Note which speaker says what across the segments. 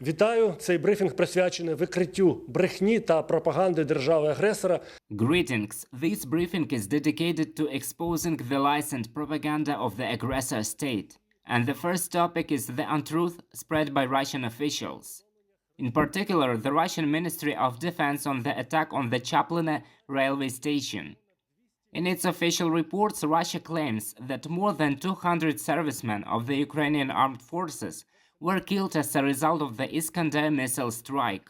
Speaker 1: Вітаю! Цей брифінг присвячений викриттю брехні та пропаганди держави-агресора.
Speaker 2: Greetings. This briefing is dedicated to exposing the lies and propaganda of the aggressor state. And the first topic is the untruth spread by Russian officials. In particular, the Russian Ministry of Defense on the attack on the Chaplina railway station. In its official reports, Russia claims that more than 200 servicemen of the Ukrainian armed forces were killed as a result of the Iskander missile strike.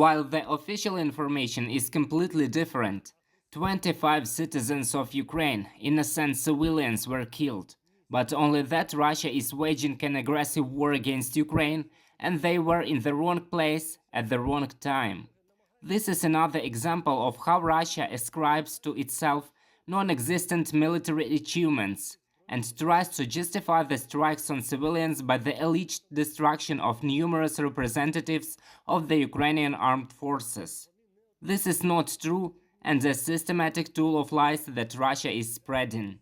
Speaker 2: While the official information is completely different, 25 citizens of Ukraine, innocent civilians, were killed, but only that Russia is waging an aggressive war against Ukraine and they were in the wrong place at the wrong time. This is another example of how Russia ascribes to itself non-existent military achievements and tries to justify the strikes on civilians by the alleged destruction of numerous representatives of the Ukrainian armed forces. This is not true and a systematic tool of lies that Russia is spreading.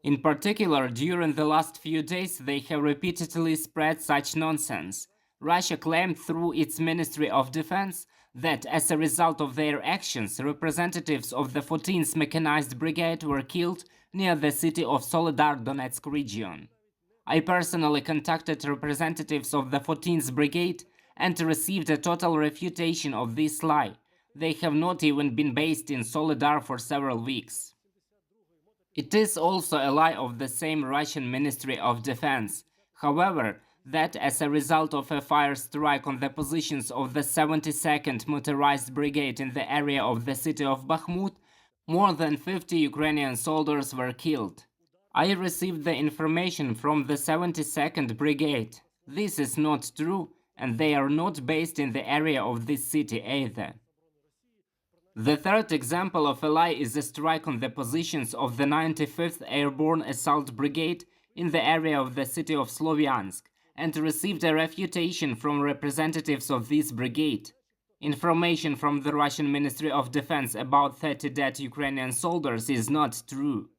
Speaker 2: In particular, during the last few days, they have repeatedly spread such nonsense. Russia claimed through its Ministry of Defense that as a result of their actions, representatives of the 14th Mechanized Brigade were killed near the city of Soledar Donetsk region. I personally contacted representatives of the 14th Brigade and received a total refutation of this lie. They have not even been based in Soledar for several weeks. It is also a lie of the same Russian Ministry of Defense. However, that as a result of a fire strike on the positions of the 72nd Motorized Brigade in the area of the city of Bakhmut, more than 50 Ukrainian soldiers were killed. I received the information from the 72nd Brigade. This is not true, and they are not based in the area of this city either. The third example of a lie is the strike on the positions of the 95th Airborne Assault Brigade in the area of the city of Slovyansk, and received a refutation from representatives of this brigade. Information from the Russian Ministry of Defense about 30 dead Ukrainian soldiers is not true.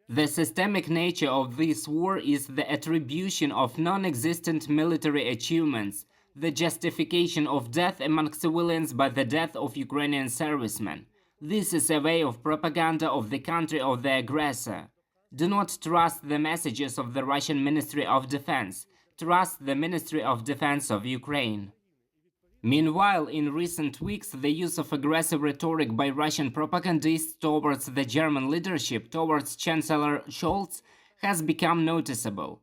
Speaker 2: The systemic nature of this war is the attribution of non-existent military achievements, the justification of death among civilians by the death of Ukrainian servicemen. This is a way of propaganda of the country of the aggressor. Do not trust the messages of the Russian Ministry of Defense. Trust the Ministry of Defense of Ukraine. Meanwhile, in recent weeks, the use of aggressive rhetoric by Russian propagandists towards the German leadership, towards Chancellor Scholz, has become noticeable.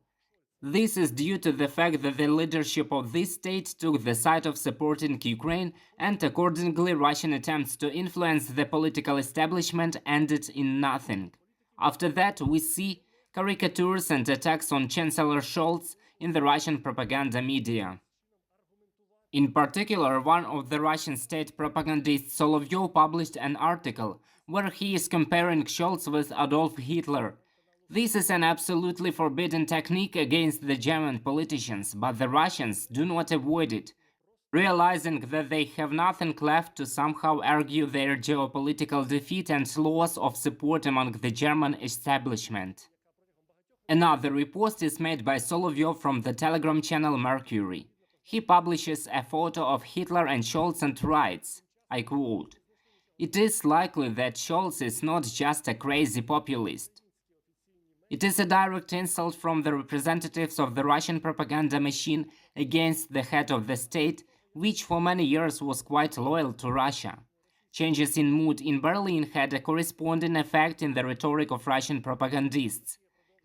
Speaker 2: This is due to the fact that the leadership of this state took the side of supporting Ukraine, and accordingly Russian attempts to influence the political establishment ended in nothing. After that, we see caricatures and attacks on Chancellor Scholz in the Russian propaganda media. In particular, one of the Russian state propagandists, Solovyov, published an article where he is comparing Scholz with Adolf Hitler. This is an absolutely forbidden technique against the German politicians, but the Russians do not avoid it, realizing that they have nothing left to somehow argue their geopolitical defeat and loss of support among the German establishment. Another repost is made by Solovyov from the Telegram channel Mercury. He publishes a photo of Hitler and Scholz and writes, I quote, "It is likely that Scholz is not just a crazy populist. It is a direct insult from the representatives of the Russian propaganda machine against the head of the state, which for many years was quite loyal to Russia. Changes in mood in Berlin had a corresponding effect in the rhetoric of Russian propagandists.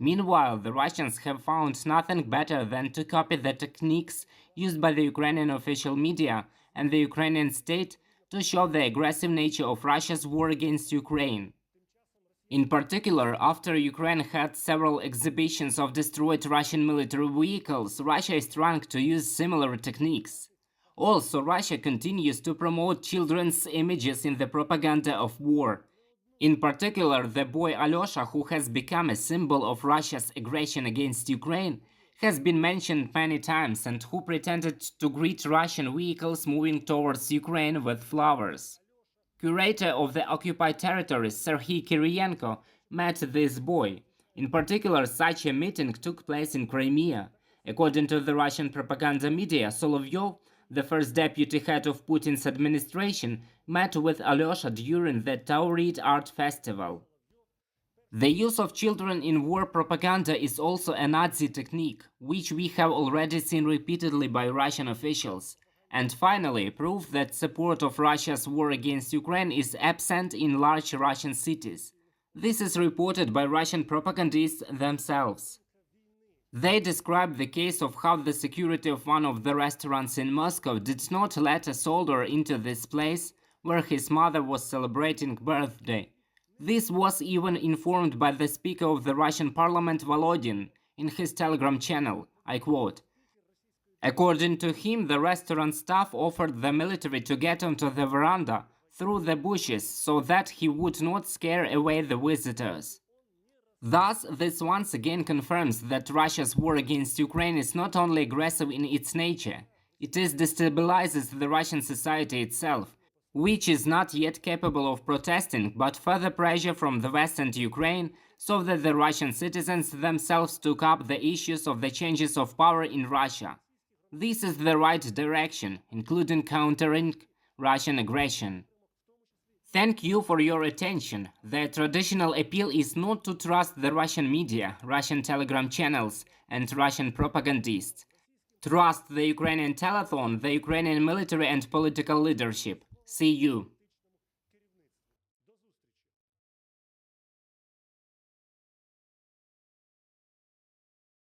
Speaker 2: Meanwhile, the Russians have found nothing better than to copy the techniques used by the Ukrainian official media and the Ukrainian state to show the aggressive nature of Russia's war against Ukraine. In particular, after Ukraine had several exhibitions of destroyed Russian military vehicles, Russia is trying to use similar techniques. Also, Russia continues to promote children's images in the propaganda of war. In particular, the boy Alyosha, who has become a symbol of Russia's aggression against Ukraine, has been mentioned many times and who pretended to greet Russian vehicles moving towards Ukraine with flowers. Curator of the occupied territories, Serhiy met this boy. In particular, such a meeting took place in Crimea. According to the Russian propaganda media, Solovyov, the first deputy head of Putin's administration, met with Alyosha during the Taurid Art Festival. The use of children in war propaganda is also a Nazi technique, which we have already seen repeatedly by Russian officials. And finally, proof that support of Russia's war against Ukraine is absent in large Russian cities. This is reported by Russian propagandists themselves. They describe the case of how the security of one of the restaurants in Moscow did not let a soldier into this place where his mother was celebrating birthday. This was even informed by the Speaker of the Russian Parliament Volodin in his Telegram channel. I quote, "According to him, the restaurant staff offered the military to get onto the veranda through the bushes so that he would not scare away the visitors." Thus, this once again confirms that Russia's war against Ukraine is not only aggressive in its nature, it destabilizes the Russian society itself, which is not yet capable of protesting, but further pressure from the West and Ukraine, so that the Russian citizens themselves took up the issues of the changes of power in Russia. This is the right direction, including countering Russian aggression. Thank you for your attention. The traditional appeal is not to trust the Russian media, Russian Telegram channels, and Russian propagandists. Trust the Ukrainian telethon, the Ukrainian military and political leadership. See you.